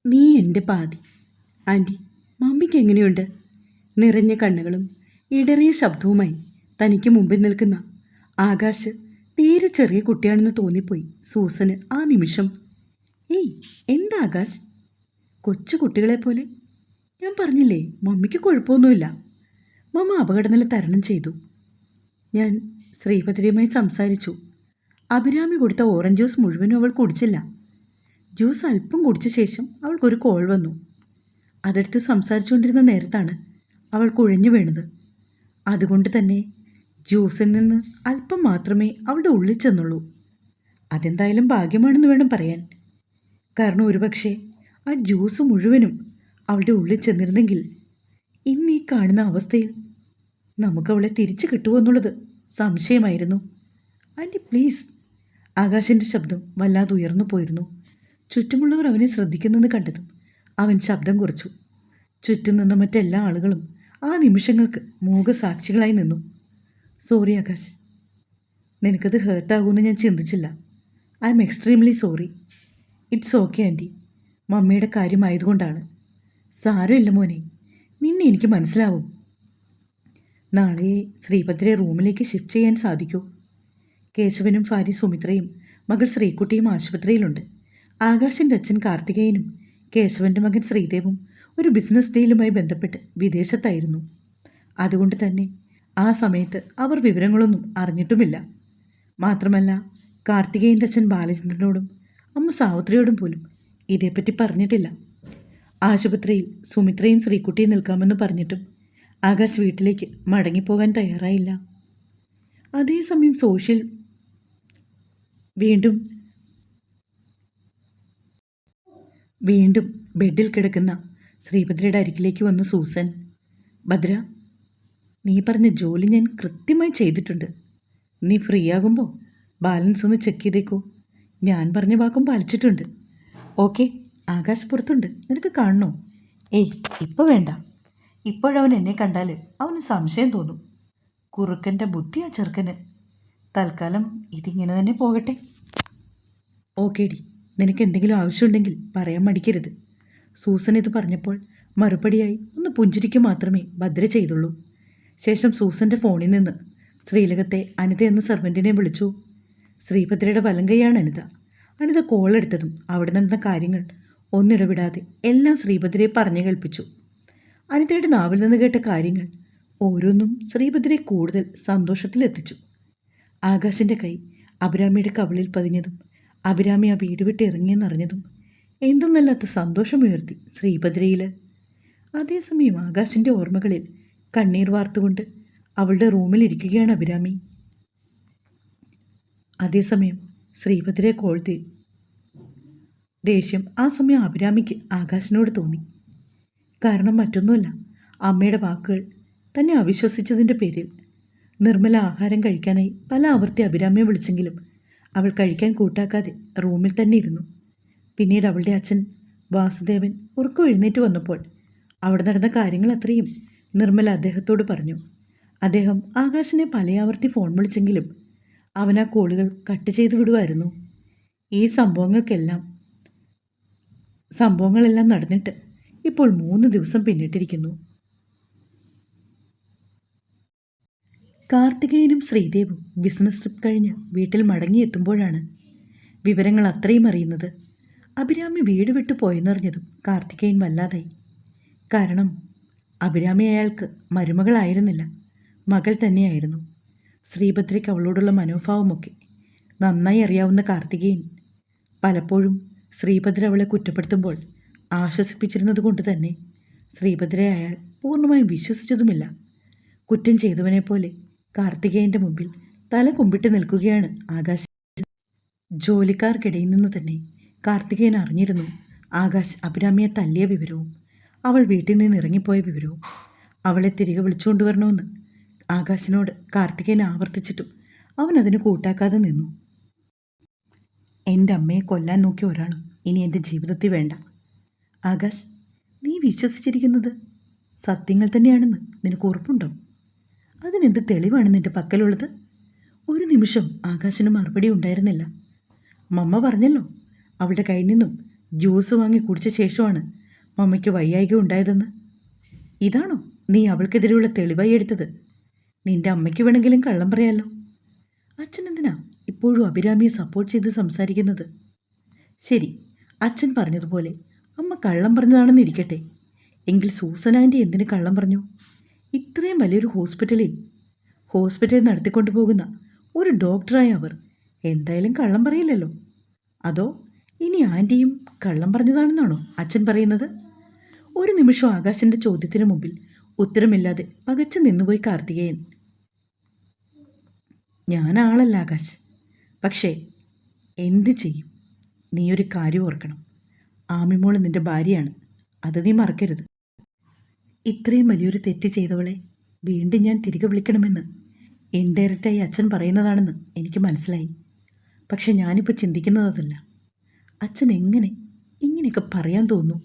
നീ എൻ്റെ പാതി. ആൻറ്റി, മമ്മിക്ക് എങ്ങനെയുണ്ട്? നിറഞ്ഞ കണ്ണുകളും ഇടറിയ ശബ്ദവുമായി തനിക്ക് മുമ്പിൽ നിൽക്കുന്ന ആകാശ് തീരെ ചെറിയ കുട്ടിയാണെന്ന് തോന്നിപ്പോയി സൂസന് ആ നിമിഷം. ഏയ്, എന്താ ആകാശ്? കൊച്ചു കുട്ടികളെപ്പോലെ. ഞാൻ പറഞ്ഞില്ലേ, മമ്മിക്ക് കുഴപ്പമൊന്നുമില്ല. മമ്മ അപകടനില തരണം ചെയ്തു. ഞാൻ ശ്രീഭദ്രയുമായി സംസാരിച്ചു. അഭിരാമി കൊടുത്ത ഓറഞ്ച് ജ്യൂസ് മുഴുവനും അവൾ കുടിച്ചില്ല. ജ്യൂസ് അല്പം കുടിച്ച ശേഷം അവൾക്കൊരു കോൾ വന്നു. അതെടുത്ത് സംസാരിച്ചുകൊണ്ടിരുന്ന നേരത്താണ് അവൾ കുഴഞ്ഞു വീണത്. അതുകൊണ്ട് തന്നെ ജ്യൂസിൽ നിന്ന് അല്പം മാത്രമേ അവളുടെ ഉള്ളിൽ ചെന്നുള്ളൂ. അതെന്തായാലും ഭാഗ്യമാണെന്ന് വേണം പറയാൻ. കാരണം ഒരുപക്ഷെ ആ ജ്യൂസ് മുഴുവനും അവളുടെ ഉള്ളിൽ ചെന്നിരുന്നെങ്കിൽ ഇന്ന് ഈ കാണുന്ന അവസ്ഥയിൽ നമുക്കവളെ തിരിച്ചു കിട്ടുമോ എന്നുള്ളത് സംശയമായിരുന്നു. Anti please. ആകാശിൻ്റെ ശബ്ദം വല്ലാതെ ഉയർന്നു പോയിരുന്നു. ചുറ്റുമുള്ളവർ അവനെ ശ്രദ്ധിക്കുന്നെന്ന് കണ്ടതും അവൻ ശബ്ദം കുറച്ചു. ചുറ്റും നിന്ന മറ്റെല്ലാ ആളുകളും ആ നിമിഷങ്ങൾക്ക് മൂകസാക്ഷികളായി നിന്നു. സോറി ആകാശ്, നിനക്കത് ഹേർട്ടാകുമെന്ന് ഞാൻ ചിന്തിച്ചില്ല. I am extremely sorry. It's okay aunty, മമ്മിയുടെ കാര്യമായതുകൊണ്ടാണ്. സാരമില്ല മോനെ, നിന്നെ എനിക്ക് മനസ്സിലാവും. നാളെ ശ്രീഭദ്രയെ റൂമിലേക്ക് ഷിഫ്റ്റ് ചെയ്യാൻ സാധിക്കൂ. കേശവനും ഭാര്യ സുമിത്രയും മകൾ ശ്രീകുട്ടിയും ആശുപത്രിയിലുണ്ട്. ആകാശിൻ്റെ അച്ഛൻ കാർത്തികേയനും കേശവൻ്റെ മകൻ ശ്രീദേവും ഒരു ബിസിനസ് ഡീലുമായി ബന്ധപ്പെട്ട് വിദേശത്തായിരുന്നു. അതുകൊണ്ട് തന്നെ ആ സമയത്ത് അവർ വിവരങ്ങളൊന്നും അറിഞ്ഞിട്ടുമില്ല. മാത്രമല്ല, കാർത്തികേയൻ്റെ അച്ഛൻ ബാലചന്ദ്രനോടും അമ്മ സാവിത്രിയോടും പോലും ഇതേപ്പറ്റി പറഞ്ഞിട്ടില്ല. ആശുപത്രിയിൽ സുമിത്രയും ശ്രീകുട്ടിയും നിൽക്കാമെന്ന് പറഞ്ഞിട്ടും ആകാശ് വീട്ടിലേക്ക് മടങ്ങിപ്പോകാൻ തയ്യാറായില്ല. അതേസമയം വീണ്ടും ബെഡിൽ കിടക്കുന്ന ശ്രീഭദ്രയുടെ അരികിലേക്ക് വന്നു സൂസൻ. ഭദ്ര, നീ പറഞ്ഞ ജോലി ഞാൻ കൃത്യമായി ചെയ്തിട്ടുണ്ട്. നീ ഫ്രീ ആകുമ്പോൾ ബാലൻസ് ഒന്ന് ചെക്ക് ചെയ്തേക്കോ. ഞാൻ പറഞ്ഞ വാക്കും പാലിച്ചിട്ടുണ്ട്. ഓക്കെ. ആകാശ് പുറത്തുണ്ട്, നിനക്ക് കാണണോ? ഏയ്, ഇപ്പോൾ വേണ്ട. ഇപ്പോഴവൻ എന്നെ കണ്ടാൽ അവന് സംശയം തോന്നും. കുറുക്കൻ്റെ ബുദ്ധി ആ ചെറുക്കന്. തൽക്കാലം ഇതിങ്ങനെ തന്നെ പോകട്ടെ. ഓക്കെ ഡി, നിനക്ക് എന്തെങ്കിലും ആവശ്യമുണ്ടെങ്കിൽ പറയാൻ മടിക്കരുത്. സൂസൻ ഇത് പറഞ്ഞപ്പോൾ മറുപടിയായി ഒന്ന് പുഞ്ചിരിക്കുക മാത്രമേ ഭദ്ര ചെയ്തുള്ളൂ. ശേഷം സൂസൻ്റെ ഫോണിൽ നിന്ന് ശ്രീലകത്തെ അനിത എന്ന സെർവൻറ്റിനെ വിളിച്ചു. ശ്രീഭദ്രയുടെ വലങ്കയാണ് അനിത. അനിത കോൾ എടുത്തതും അവിടെ നടന്ന കാര്യങ്ങൾ ഒന്നിടവിടാതെ എല്ലാം ശ്രീഭദ്രയെ പറഞ്ഞു കേൾപ്പിച്ചു. അനിതയുടെ നാവിൽ നിന്ന് കേട്ട കാര്യങ്ങൾ ഓരോന്നും ശ്രീഭദ്രയെ കൂടുതൽ സന്തോഷത്തിലെത്തിച്ചു. ആകാശിൻ്റെ കൈ അഭിരാമിയുടെ കവിളിൽ പതിഞ്ഞതും അഭിരാമി ആ വീട് വിട്ട് ഇറങ്ങിയെന്നറിഞ്ഞതും എന്തെന്നല്ലാത്ത സന്തോഷമുയർത്തി ശ്രീഭദ്രയിൽ. അതേസമയം ആകാശിൻ്റെ ഓർമ്മകളിൽ കണ്ണീർ വാർത്തുകൊണ്ട് അവളുടെ റൂമിലിരിക്കുകയാണ് അഭിരാമി. അതേസമയം ശ്രീഭദ്രയെ കോൾ ചെയ്തു. ദേഷ്യം ആ സമയം അഭിരാമിക്ക് ആകാശിനോട് തോന്നി. കാരണം മറ്റൊന്നുമല്ല, അമ്മയുടെ വാക്കുകൾ തന്നെ അവിശ്വസിച്ചതിൻ്റെ പേരിൽ. നിർമ്മല ആഹാരം കഴിക്കാനായി പല ആവർത്തി അഭിരാമിയെ വിളിച്ചെങ്കിലും അവൾ കഴിക്കാൻ കൂട്ടാക്കാതെ റൂമിൽ തന്നെ ഇരുന്നു. പിന്നീട് അവളുടെ അച്ഛൻ വാസുദേവൻ ഉറക്കം എഴുന്നേറ്റ് വന്നപ്പോൾ അവിടെ നടന്ന കാര്യങ്ങൾ അത്രയും നിർമ്മല അദ്ദേഹത്തോട് പറഞ്ഞു. അദ്ദേഹം ആകാശിനെ പലയാവർത്തി ഫോൺ വിളിച്ചെങ്കിലും അവൻ ആ കോളുകൾ കട്ട് ചെയ്തു വിടുമായിരുന്നു. ഈ സംഭവങ്ങളെല്ലാം നടന്നിട്ട് ഇപ്പോൾ 3 ദിവസം പിന്നിട്ടിരിക്കുന്നു. കാർത്തികേയനും ശ്രീദേവും ബിസിനസ് ട്രിപ്പ് കഴിഞ്ഞ് വീട്ടിൽ മടങ്ങിയെത്തുമ്പോഴാണ് വിവരങ്ങൾ അത്രയും അറിയുന്നത്. അഭിരാമി വീട് വിട്ടു പോയെന്നറിഞ്ഞതും കാർത്തികേയൻ വല്ലാതായി. കാരണം അഭിരാമി അയാൾക്ക് മരുമകളായിരുന്നില്ല, മകൾ തന്നെയായിരുന്നു. ശ്രീഭദ്രയ്ക്ക് അവളോടുള്ള മനോഭാവമൊക്കെ നന്നായി അറിയാവുന്ന കാർത്തികേയൻ പലപ്പോഴും ശ്രീഭദ്ര അവളെ കുറ്റപ്പെടുത്തുമ്പോൾ ആശ്വസിപ്പിച്ചിരുന്നത് കൊണ്ട് തന്നെ ശ്രീഭദ്രയെ അയാൾ പൂർണ്ണമായും വിശ്വസിച്ചതുമില്ല. കുറ്റം ചെയ്തവനെ പോലെ കാർത്തികേയൻ്റെ മുമ്പിൽ തല കുമ്പിട്ട് നിൽക്കുകയാണ് ആകാശ്. ജോലിക്കാർക്കിടയിൽ നിന്ന് തന്നെ കാർത്തികേയൻ അറിഞ്ഞിരുന്നു ആകാശ് അഭിരാമിയെ തല്ലിയ വിവരവും അവൾ വീട്ടിൽ നിന്ന് ഇറങ്ങിപ്പോയ വിവരവും. അവളെ തിരികെ വിളിച്ചുകൊണ്ടുവരണമെന്ന് ആകാശിനോട് കാർത്തികേയൻ ആവർത്തിച്ചിട്ടും അവൻ അതിന് കൂട്ടാക്കാതെ നിന്നു. എൻ്റെ അമ്മയെ കൊല്ലാൻ നോക്കിയ ഒരാളും ഇനി എൻ്റെ ജീവിതത്തിൽ വേണ്ട. ആകാശ്, നീ വിശ്വസിച്ചിരിക്കുന്നത് സത്യങ്ങൾ തന്നെയാണെന്ന് നിനക്ക് ഉറപ്പുണ്ടോ? അതിനെന്ത് തെളിവാണ് നിൻ്റെ പക്കലുള്ളത്? ഒരു നിമിഷം ആകാശിന് മറുപടി ഉണ്ടായിരുന്നില്ല. മമ്മ പറഞ്ഞല്ലോ, അവളുടെ കയ്യിൽ നിന്നും ജ്യൂസ് വാങ്ങി കുടിച്ച ശേഷമാണ് മമ്മിക്ക് വയ്യായിക ഉണ്ടായതെന്ന്. ഇതാണോ നീ അവൾക്കെതിരെയുള്ള തെളിവായി എടുത്തത്? നിന്റെ അമ്മയ്ക്ക് വേണമെങ്കിലും കള്ളം പറയാമല്ലോ. അച്ഛൻ എന്തിനാ ഇപ്പോഴും അഭിരാമിയെ സപ്പോർട്ട് ചെയ്ത് സംസാരിക്കുന്നത്? ശരി, അച്ഛൻ പറഞ്ഞതുപോലെ അമ്മ കള്ളം പറഞ്ഞതാണെന്ന് ഇരിക്കട്ടെ. എങ്കിൽ സൂസൻ ആൻറ്റി എന്തിന് കള്ളം പറഞ്ഞു? ഇത്രയും വലിയൊരു ഹോസ്പിറ്റലിൽ നടത്തിക്കൊണ്ടു പോകുന്ന ഒരു ഡോക്ടറായ അവർ എന്തായാലും കള്ളം പറയില്ലല്ലോ. അതോ ഇനി ആൻറ്റിയും കള്ളം പറഞ്ഞതാണെന്നാണോ അച്ഛൻ പറയുന്നത്? ഒരു നിമിഷം ആകാശിൻ്റെ ചോദ്യത്തിന് മുമ്പിൽ ഉത്തരമില്ലാതെ പകച്ചു നിന്നുപോയി കാർത്തികേയൻ. ഞാൻ ആളല്ല ആകാശ്, പക്ഷേ എന്ത് ചെയ്യും? നീ ഒരു കാര്യം ഓർക്കണം, ആമിമോൾ നിൻ്റെ ഭാര്യയാണ്, അത് നീ മറക്കരുത്. ഇത്രയും വലിയൊരു തെറ്റ് ചെയ്തവളെ വീണ്ടും ഞാൻ തിരികെ വിളിക്കണമെന്ന് ഇൻഡയറക്റ്റായി അച്ഛൻ പറയുന്നതാണെന്ന് എനിക്ക് മനസ്സിലായി. പക്ഷെ ഞാനിപ്പോൾ ചിന്തിക്കുന്നത് അതല്ല. അച്ഛൻ എങ്ങനെ ഇങ്ങനെയൊക്കെ പറയാൻ തോന്നുന്നു?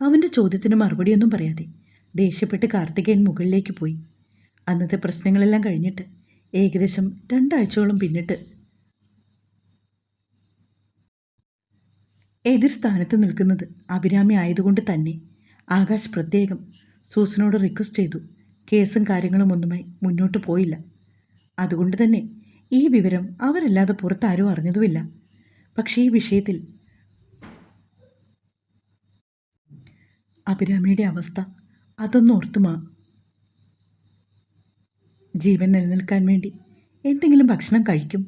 അവൻ്റെ ചോദ്യത്തിന് മറുപടിയൊന്നും പറയാതെ ദേഷ്യപ്പെട്ട് കാർത്തികേയൻ മുകളിലേക്ക് പോയി. അന്നത്തെ പ്രശ്നങ്ങളെല്ലാം കഴിഞ്ഞിട്ട് ഏകദേശം 2 ആഴ്ചയോളം പിന്നിട്ട് എതിർ സ്ഥാനത്ത് നിൽക്കുന്നത് അഭിരാമി ആയതുകൊണ്ട് തന്നെ ആകാശ് പ്രത്യേകം സൂസനോട് റിക്വസ്റ്റ് ചെയ്തു. കേസും കാര്യങ്ങളും ഒന്നുമായി മുന്നോട്ട് പോയില്ല. അതുകൊണ്ട് തന്നെ ഈ വിവരം അവരല്ലാതെ പുറത്താരും അറിഞ്ഞതുമില്ല. പക്ഷേ ഈ വിഷയത്തിൽ അഭിരാമിയുടെ അവസ്ഥ അതൊന്നോർത്തുമാ. ജീവൻ നിലനിൽക്കാൻ വേണ്ടി എന്തെങ്കിലും ഭക്ഷണം കഴിക്കും,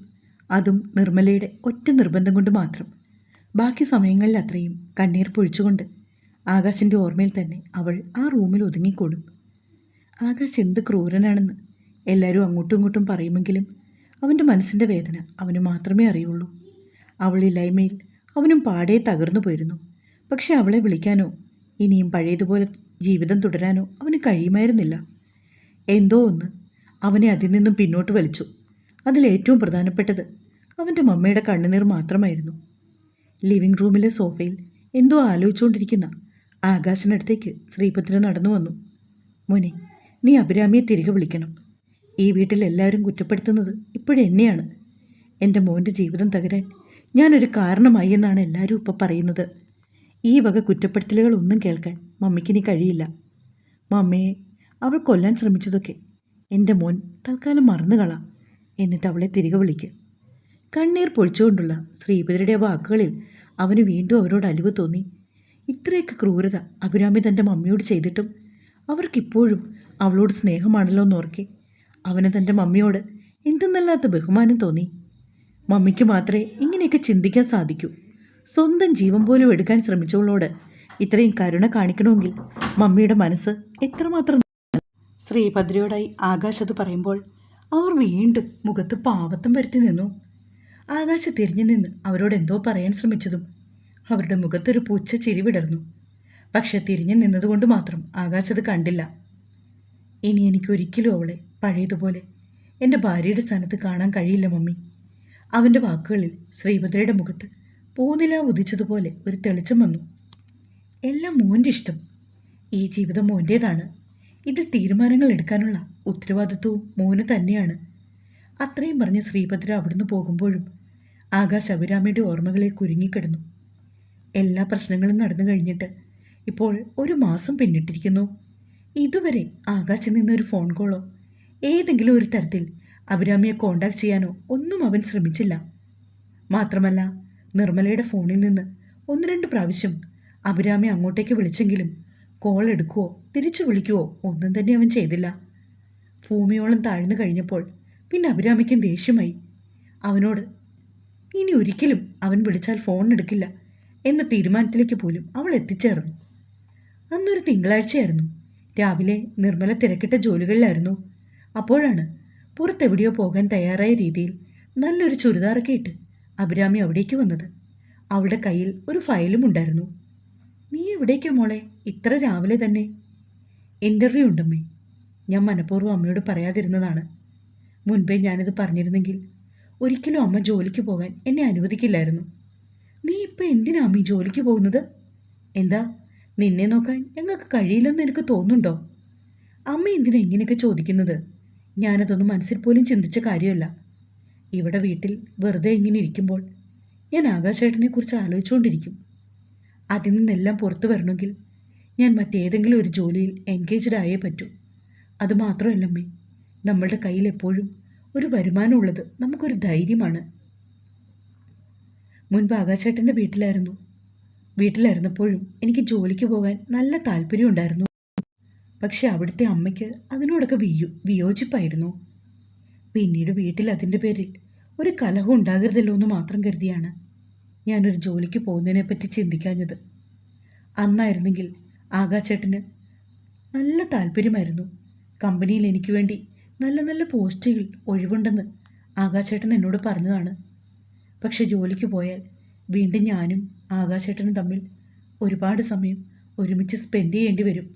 അതും നിർമ്മലയുടെ ഒറ്റ നിർബന്ധം കൊണ്ട് മാത്രം. ബാക്കി സമയങ്ങളിൽ അത്രയും കണ്ണീർ പൊഴിച്ചുകൊണ്ട് ആകാശിൻ്റെ ഓർമ്മയിൽ തന്നെ അവൾ ആ റൂമിൽ ഒതുങ്ങിക്കൂടും. ആകാശ് എന്ത് ക്രൂരനാണെന്ന് എല്ലാവരും അങ്ങോട്ടും ഇങ്ങോട്ടും പറയുമെങ്കിലും അവൻ്റെ മനസ്സിൻ്റെ വേദന അവന് മാത്രമേ അറിയുള്ളൂ. അവളില്ലായ്മയിൽ അവനും പാടെ തകർന്നു പോയിരുന്നു. പക്ഷെ അവളെ വിളിക്കാനോ ഇനിയും പഴയതുപോലെ ജീവിതം തുടരാനോ അവന് കഴിയുമായിരുന്നില്ല. എന്തോ ഒന്ന് അവനെ അതിൽ നിന്നും പിന്നോട്ട് വലിച്ചു. അതിലേറ്റവും പ്രധാനപ്പെട്ടത് അവൻ്റെ മമ്മയുടെ കണ്ണുനീർ മാത്രമായിരുന്നു. ലിവിംഗ് റൂമിലെ സോഫയിൽ എന്തോ ആലോചിച്ചുകൊണ്ടിരിക്കുന്ന ആകാശിനടുത്തേക്ക് ശ്രീഭദ്ര നടന്നു വന്നു. മോനെ, നീ അഭിരാമിയെ തിരികെ വിളിക്കണം. ഈ വീട്ടിൽ എല്ലാവരും കുറ്റപ്പെടുത്തുന്നത് ഇപ്പോഴെന്നെയാണ്. എൻ്റെ മോൻ്റെ ജീവിതം തകരാൻ ഞാനൊരു കാരണമായി എന്നാണ് എല്ലാവരും ഇപ്പോൾ പറയുന്നത്. ഈ വക കുറ്റപ്പെടുത്തലുകളൊന്നും കേൾക്കാൻ മമ്മിക്കിനി കഴിയില്ല. മമ്മയെ അവൾ കൊല്ലാൻ ശ്രമിച്ചതൊക്കെ എൻ്റെ മോൻ തൽക്കാലം മറന്നുകളാം. എന്നിട്ട് അവളെ തിരികെ വിളിക്കുക. കണ്ണീർ പൊഴിച്ചുകൊണ്ടുള്ള ശ്രീഭദ്രയുടെ വാക്കുകളിൽ അവന് വീണ്ടും അവരോട് അലിവ് തോന്നി. ഇത്രയൊക്കെ ക്രൂരത അഭിരാമി തൻ്റെ മമ്മിയോട് ചെയ്തിട്ടും അവർക്കിപ്പോഴും അവളോട് സ്നേഹമാണല്ലോ എന്നോർക്കെ അവന് തൻ്റെ മമ്മിയോട് എന്തെന്നല്ലാത്ത ബഹുമാനം തോന്നി. മമ്മിക്ക് മാത്രമേ ഇങ്ങനെയൊക്കെ ചിന്തിക്കാൻ സാധിക്കൂ. സ്വന്തം ജീവൻ പോലും എടുക്കാൻ ശ്രമിച്ചവളോട് ഇത്രയും കരുണ കാണിക്കണമെങ്കിൽ മമ്മിയുടെ മനസ്സ് എത്രമാത്രം. ശ്രീഭദ്രയോടായി ആകാശ് അത് പറയുമ്പോൾ അവർ വീണ്ടും മുഖത്ത് പാവത്തം വരുത്തി നിന്നു. ആകാശ് തിരിഞ്ഞു നിന്ന് അവരോട് എന്തോ പറയാൻ ശ്രമിച്ചതും അവരുടെ മുഖത്തൊരു പൂച്ച ചിരി വിടർന്നു. പക്ഷെ തിരിഞ്ഞു നിന്നതുകൊണ്ട് മാത്രം ആകാശ് അത് കണ്ടില്ല. ഇനി എനിക്കൊരിക്കലും അവളെ പഴയതുപോലെ എൻ്റെ ഭാര്യയുടെ സ്ഥാനത്ത് കാണാൻ കഴിയില്ല മമ്മി. അവൻ്റെ വാക്കുകളിൽ ശ്രീഭദ്രയുടെ മുഖത്ത് പൂനില ഉദിച്ചതുപോലെ ഒരു തെളിച്ചം വന്നു. എല്ലാം മോൻ്റെ ഇഷ്ടം. ഈ ജീവിതം മോൻ്റേതാണ്. ഇതിൽ തീരുമാനങ്ങൾ എടുക്കാനുള്ള ഉത്തരവാദിത്വവും മോന് തന്നെയാണ്. അത്രയും പറഞ്ഞ് ശ്രീഭദ്ര അവിടുന്ന് പോകുമ്പോഴും ആകാശ് അഭിരാമിയുടെ ഓർമ്മകളിൽ കുരുങ്ങിക്കിടന്നു. എല്ലാ പ്രശ്നങ്ങളും നടന്നു കഴിഞ്ഞിട്ട് ഇപ്പോൾ 1 മാസം പിന്നിട്ടിരിക്കുന്നു. ഇതുവരെ ആകാശിൽ നിന്നൊരു ഫോൺ കോളോ ഏതെങ്കിലും ഒരു തരത്തിൽ അഭിരാമിയെ കോണ്ടാക്ട് ചെയ്യാനോ ഒന്നും അവൻ ശ്രമിച്ചില്ല. മാത്രമല്ല, നിർമ്മലയുടെ ഫോണിൽ നിന്ന് 1-2 പ്രാവശ്യം അഭിരാമി അങ്ങോട്ടേക്ക് വിളിച്ചെങ്കിലും കോൾ എടുക്കുവോ തിരിച്ചു വിളിക്കുവോ ഒന്നും തന്നെ അവൻ ചെയ്തില്ല. ഭൂമിയോളം താഴ്ന്നു കഴിഞ്ഞപ്പോൾ പിന്നെ അഭിരാമിക്കും ദേഷ്യമായി. അവനോട് ഇനി ഒരിക്കലും അവൻ വിളിച്ചാൽ ഫോൺ എടുക്കില്ല എന്ന തീരുമാനത്തിലേക്ക് പോലും അവൾ എത്തിച്ചേർന്നു. അന്നൊരു തിങ്കളാഴ്ചയായിരുന്നു. രാവിലെ നിർമ്മല തിരക്കിട്ട ജോലികളിലായിരുന്നു. അപ്പോഴാണ് പുറത്തെവിടെയോ പോകാൻ തയ്യാറായ രീതിയിൽ നല്ലൊരു ചുരിദാറൊക്കെ ഇട്ട് അഭിരാമി അവിടേക്ക് വന്നത്. അവളുടെ കയ്യിൽ ഒരു ഫയലും ഉണ്ടായിരുന്നു. നീ എവിടേക്കാ മോളെ ഇത്ര രാവിലെ തന്നെ? ഇൻ്റർവ്യൂ ഉണ്ടമ്മേ. ഞാൻ മനഃപൂർവ്വം അമ്മയോട് പറയാതിരുന്നതാണ്. മുൻപേ ഞാനിത് പറഞ്ഞിരുന്നെങ്കിൽ ഒരിക്കലും അമ്മ ജോലിക്ക് പോകാൻ എന്നെ അനുവദിക്കില്ലായിരുന്നു. നീ ഇപ്പം എന്തിനാ അമ്മ ജോലിക്ക് പോകുന്നത്? എന്താ, നിന്നെ നോക്കാൻ ഞങ്ങൾക്ക് കഴിയില്ലെന്ന് എനിക്ക് തോന്നുന്നുണ്ടോ? അമ്മ എന്തിനാ ഇങ്ങനെയൊക്കെ ചോദിക്കുന്നത്? ഞാനതൊന്നും മനസ്സിൽ പോലും ചിന്തിച്ച കാര്യമല്ല. ഇവിടെ വീട്ടിൽ വെറുതെ ഇങ്ങനെ ഇരിക്കുമ്പോൾ ഞാൻ ആകാശേട്ടനെക്കുറിച്ച് ആലോചിച്ചുകൊണ്ടിരിക്കും. അതിൽ നിന്നെല്ലാം പുറത്തു വരണമെങ്കിൽ ഞാൻ മറ്റേതെങ്കിലും ഒരു ജോലിയിൽ എൻഗേജ്ഡ് ആയേ പറ്റൂ. അതുമാത്രമല്ലമ്മേ, നമ്മളുടെ കയ്യിൽ എപ്പോഴും ഒരു വരുമാനമുള്ളത് നമുക്കൊരു ധൈര്യമാണ്. മുൻപ് ആകാശേട്ടൻ്റെ വീട്ടിലായിരുന്നപ്പോഴും എനിക്ക് ജോലിക്ക് പോകാൻ നല്ല താല്പര്യമുണ്ടായിരുന്നു. പക്ഷെ അവിടുത്തെ അമ്മയ്ക്ക് അതിനോടൊക്കെ വിയോജിപ്പായിരുന്നു. പിന്നീട് വീട്ടിൽ അതിൻ്റെ പേരിൽ ഒരു കലഹം ഉണ്ടാകരുതല്ലോ എന്ന് മാത്രം കരുതിയാണ് ഞാനൊരു ജോലിക്ക് പോകുന്നതിനെപ്പറ്റി ചിന്തിക്കാഞ്ഞത്. അന്നായിരുന്നെങ്കിൽ ആകാശേട്ടന് നല്ല താല്പര്യമായിരുന്നു. കമ്പനിയിൽ എനിക്ക് വേണ്ടി നല്ല നല്ല പോസ്റ്റുകൾ ഒഴിവുണ്ടെന്ന് ആകാശേട്ടൻ എന്നോട് പറഞ്ഞതാണ്. പക്ഷെ ജോലിക്ക് പോയാൽ വീണ്ടും ഞാനും ആകാശേട്ടനും തമ്മിൽ ഒരുപാട് സമയം ഒരുമിച്ച് സ്പെൻഡ് ചെയ്യേണ്ടി വരും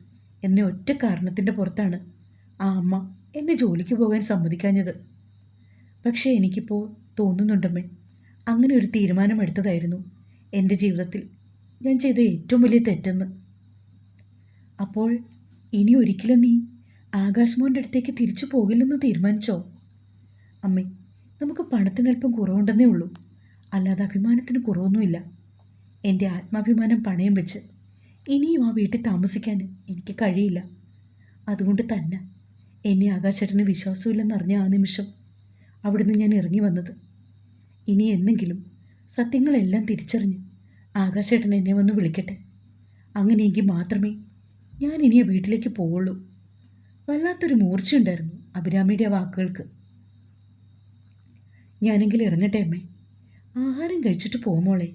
എന്ന ഒറ്റ കാരണത്തിൻ്റെ പുറത്താണ് ആ അമ്മ എന്നെ ജോലിക്ക് പോകാൻ സമ്മതിക്കാഞ്ഞത്. പക്ഷേ എനിക്കിപ്പോൾ തോന്നുന്നുണ്ടമ്മേ, അങ്ങനെ ഒരു തീരുമാനമെടുത്തതായിരുന്നു എൻ്റെ ജീവിതത്തിൽ ഞാൻ ചെയ്ത ഏറ്റവും വലിയ തെറ്റെന്ന്. അപ്പോൾ ഇനി ഒരിക്കലും നീ ആകാശ് മോൻ്റെ അടുത്തേക്ക് തിരിച്ചു പോകില്ലെന്ന് തീരുമാനിച്ചോ? അമ്മേ, നമുക്ക് പണത്തിനല്പം കുറവുണ്ടെന്നേ ഉള്ളൂ, അല്ലാതെ അഭിമാനത്തിന് കുറവൊന്നുമില്ല. എൻ്റെ ആത്മാഭിമാനം പണയം വെച്ച് ഇനിയും ആ വീട്ടിൽ താമസിക്കാൻ എനിക്ക് കഴിയില്ല. അതുകൊണ്ട് തന്നെ എന്നെ ആകാശേട്ടന് വിശ്വാസമില്ലെന്നറിഞ്ഞ ആ നിമിഷം അവിടുന്ന് ഞാൻ ഇറങ്ങി വന്നത്. ഇനി എന്നെങ്കിലും സത്യങ്ങളെല്ലാം തിരിച്ചറിഞ്ഞ് ആകാശേട്ടൻ എന്നെ വന്ന് വിളിക്കട്ടെ. അങ്ങനെയെങ്കിൽ മാത്രമേ ഞാൻ ഇനി ആ വീട്ടിലേക്ക് പോവുള്ളൂ. വല്ലാത്തൊരു മൂർച്ചയുണ്ടായിരുന്നു അഭിരാമിയുടെ ആ വാക്കുകൾക്ക്. ഞാനെങ്കിലും ഇറങ്ങട്ടെ അമ്മേ. ആഹാരം കഴിച്ചിട്ട് പോമോളെ.